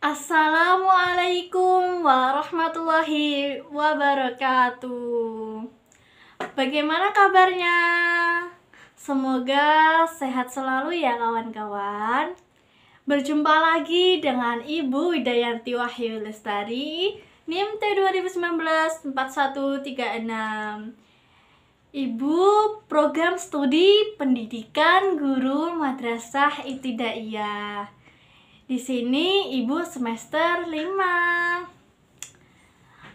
Assalamualaikum warahmatullahi wabarakatuh. Bagaimana kabarnya? Semoga sehat selalu ya kawan-kawan. Berjumpa lagi dengan Ibu Widayanti Wahyu Lestari, NIM T2019-4136. Ibu Program Studi Pendidikan Guru Madrasah Ibtidaiyah. Di sini Ibu semester 5.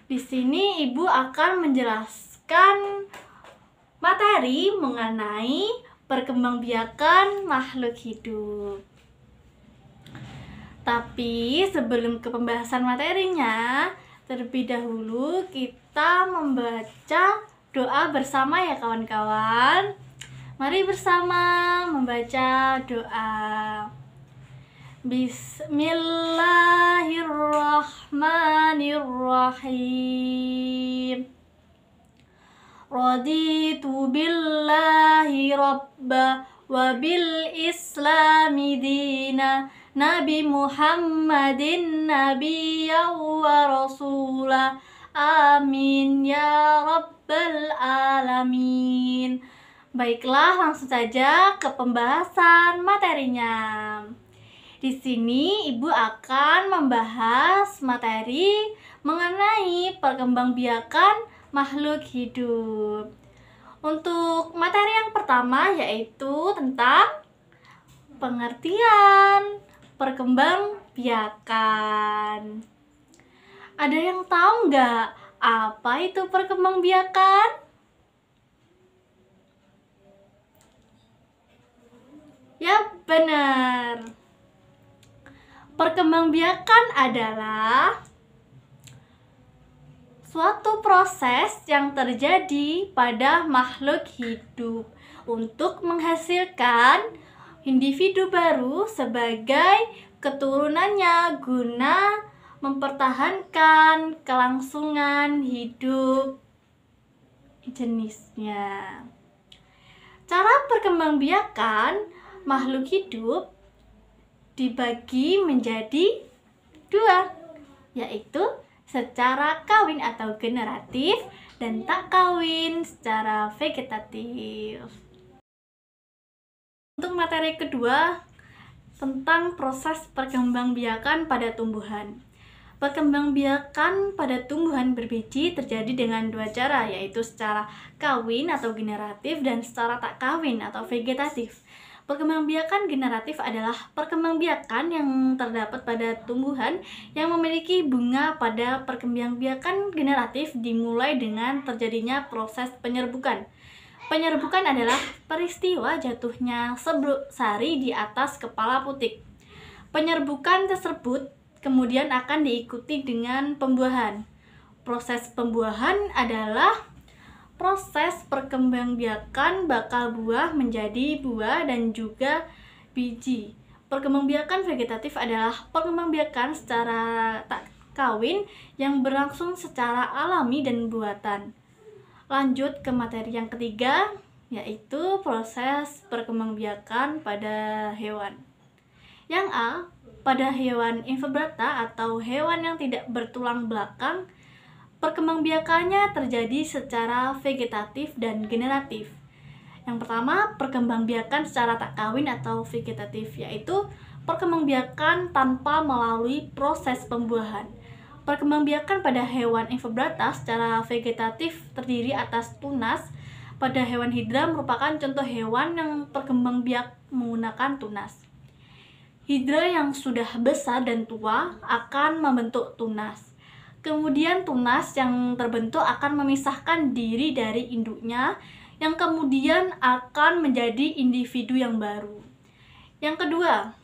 Di sini Ibu akan menjelaskan materi mengenai perkembangbiakan makhluk hidup. Tapi sebelum ke pembahasan materinya, terlebih dahulu kita membaca doa bersama ya kawan-kawan. Mari bersama membaca doa. Bismillahirrahmanirrahim. Raditu billahi rabba wa bil islami dina, Nabi Muhammadin nabiyya wa rasula, amin ya rabbal alamin. Baiklah, langsung saja ke pembahasan materinya. Di sini Ibu akan membahas materi mengenai perkembangbiakan makhluk hidup. Untuk materi yang pertama yaitu tentang pengertian perkembangbiakan. Ada yang tahu nggak apa itu perkembangbiakan? Ya, benar. Perkembangbiakan adalah suatu proses yang terjadi pada makhluk hidup untuk menghasilkan individu baru sebagai keturunannya guna mempertahankan kelangsungan hidup jenisnya. Cara perkembangbiakan makhluk hidup dibagi menjadi dua, yaitu secara kawin atau generatif dan tak kawin secara vegetatif. Untuk materi kedua tentang proses perkembangbiakan pada tumbuhan. Perkembangbiakan pada tumbuhan berbiji terjadi dengan dua cara, yaitu secara kawin atau generatif dan secara tak kawin atau vegetatif. Perkembangbiakan generatif adalah perkembangbiakan yang terdapat pada tumbuhan yang memiliki bunga. Pada perkembangbiakan generatif dimulai dengan terjadinya proses penyerbukan. Penyerbukan adalah peristiwa jatuhnya sebluk sari di atas kepala putik. Penyerbukan tersebut kemudian akan diikuti dengan pembuahan. Proses pembuahan adalah proses perkembangbiakan bakal buah menjadi buah dan juga biji. Perkembangbiakan vegetatif adalah perkembangbiakan secara tak kawin yang berlangsung secara alami dan buatan. Lanjut ke materi yang ketiga, yaitu proses perkembangbiakan pada hewan. Yang A, pada hewan invertebrata atau hewan yang tidak bertulang belakang, perkembangbiakannya terjadi secara vegetatif dan generatif. Yang pertama, perkembangbiakan secara tak kawin atau vegetatif, yaitu perkembangbiakan tanpa melalui proses pembuahan. Perkembangbiakan pada hewan invertebrata secara vegetatif terdiri atas tunas. Pada hewan hidra merupakan contoh hewan yang perkembangbiak menggunakan tunas. Hidra yang sudah besar dan tua akan membentuk tunas. Kemudian tunas yang terbentuk akan memisahkan diri dari induknya yang kemudian akan menjadi individu yang baru. Yang kedua,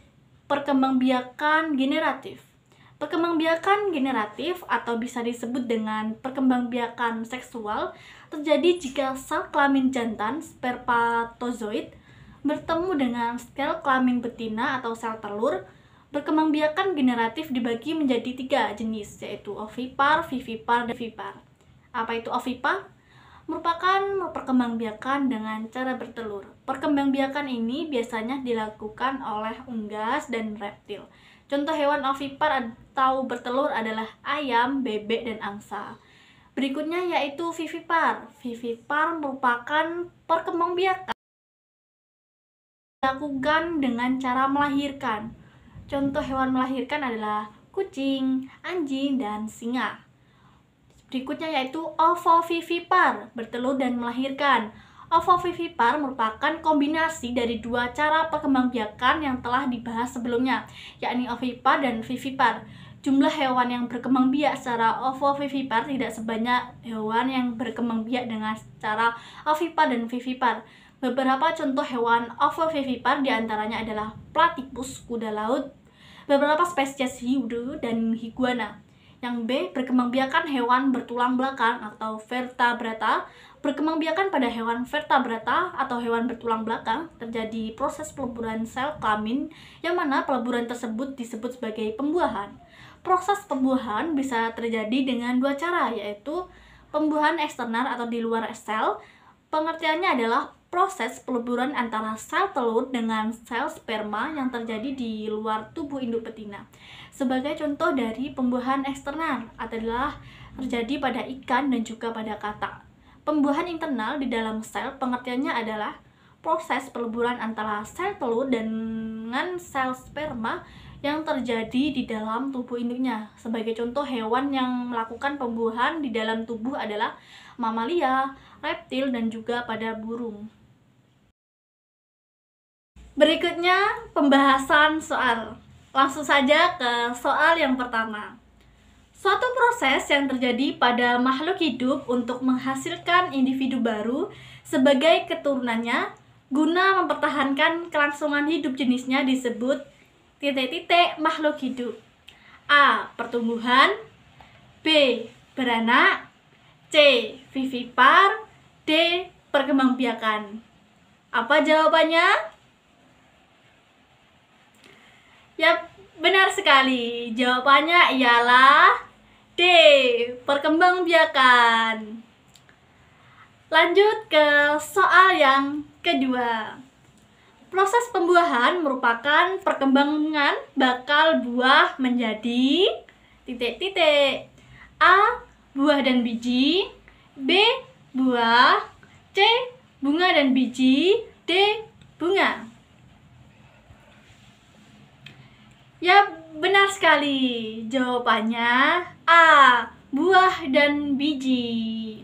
perkembangbiakan generatif. Perkembangbiakan generatif atau bisa disebut dengan perkembangbiakan seksual terjadi jika sel kelamin jantan spermatozoid bertemu dengan sel kelamin betina atau sel telur. Perkembangbiakan generatif dibagi menjadi 3 jenis, yaitu ovipar, vivipar, dan vivipar. Apa itu ovipar? Merupakan perkembangbiakan dengan cara bertelur. Perkembangbiakan ini biasanya dilakukan oleh unggas dan reptil. Contoh hewan ovipar atau bertelur adalah ayam, bebek, dan angsa. Berikutnya yaitu vivipar. Vivipar merupakan perkembangbiakan dilakukan dengan cara melahirkan. Contoh hewan melahirkan adalah kucing, anjing, dan singa. Berikutnya yaitu ovovivipar, bertelur dan melahirkan. Ovovivipar merupakan kombinasi dari dua cara perkembangbiakan yang telah dibahas sebelumnya, yakni ovipar dan vivipar. Jumlah hewan yang berkembang biak secara ovovivipar tidak sebanyak hewan yang berkembang biak dengan cara ovipar dan vivipar. Beberapa contoh hewan ovovivipar diantaranya adalah platypus, kuda laut, beberapa spesies hiu dan iguana. Yang B, berkembangbiakan hewan bertulang belakang atau vertebrata. Berkembangbiakan pada hewan vertebrata atau hewan bertulang belakang terjadi proses peleburan sel kelamin, yang mana peleburan tersebut disebut sebagai pembuahan. Proses pembuahan bisa terjadi dengan dua cara, yaitu pembuahan eksternal atau di luar sel. Pengertiannya adalah proses peleburan antara sel telur dengan sel sperma yang terjadi di luar tubuh induk betina. Sebagai contoh dari pembuahan eksternal adalah terjadi pada ikan dan juga pada katak. Pembuahan internal di dalam sel pengertiannya adalah proses peleburan antara sel telur dengan sel sperma yang terjadi di dalam tubuh induknya. Sebagai contoh hewan yang melakukan pembuahan di dalam tubuh adalah mamalia, reptil, dan juga pada burung. Berikutnya pembahasan soal. Langsung saja ke soal yang pertama. Suatu proses yang terjadi pada makhluk hidup untuk menghasilkan individu baru sebagai keturunannya guna mempertahankan kelangsungan hidup jenisnya disebut makhluk hidup. A. Pertumbuhan. B. Beranak. C. Vivipar. D. Perkembangbiakan. Apa jawabannya? Ya, benar sekali. Jawabannya ialah D. Perkembangbiakan. Lanjut ke soal yang kedua. Proses pembuahan merupakan perkembangan bakal buah menjadi A. Buah dan biji. B. Buah. C. Bunga dan biji. D. Bunga. Ya, benar sekali. Jawabannya A. Buah dan biji.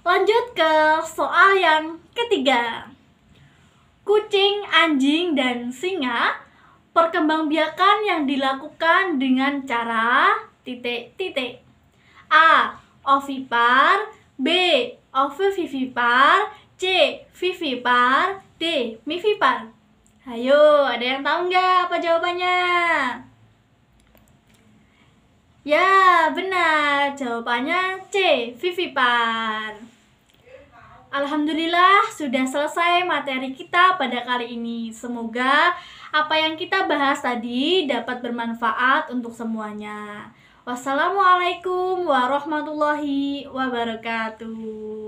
Lanjut ke soal yang ketiga. Kucing, anjing, dan singa perkembangbiakan yang dilakukan dengan cara A. Ovipar. B. Ovovivipar. C. Vivipar. D. Mivipar. Ayo, ada yang tahu nggak apa jawabannya? Ya, benar. Jawabannya C. Vivipar. Alhamdulillah, sudah selesai materi kita pada kali ini. Semoga apa yang kita bahas tadi dapat bermanfaat untuk semuanya. Wassalamualaikum warahmatullahi wabarakatuh.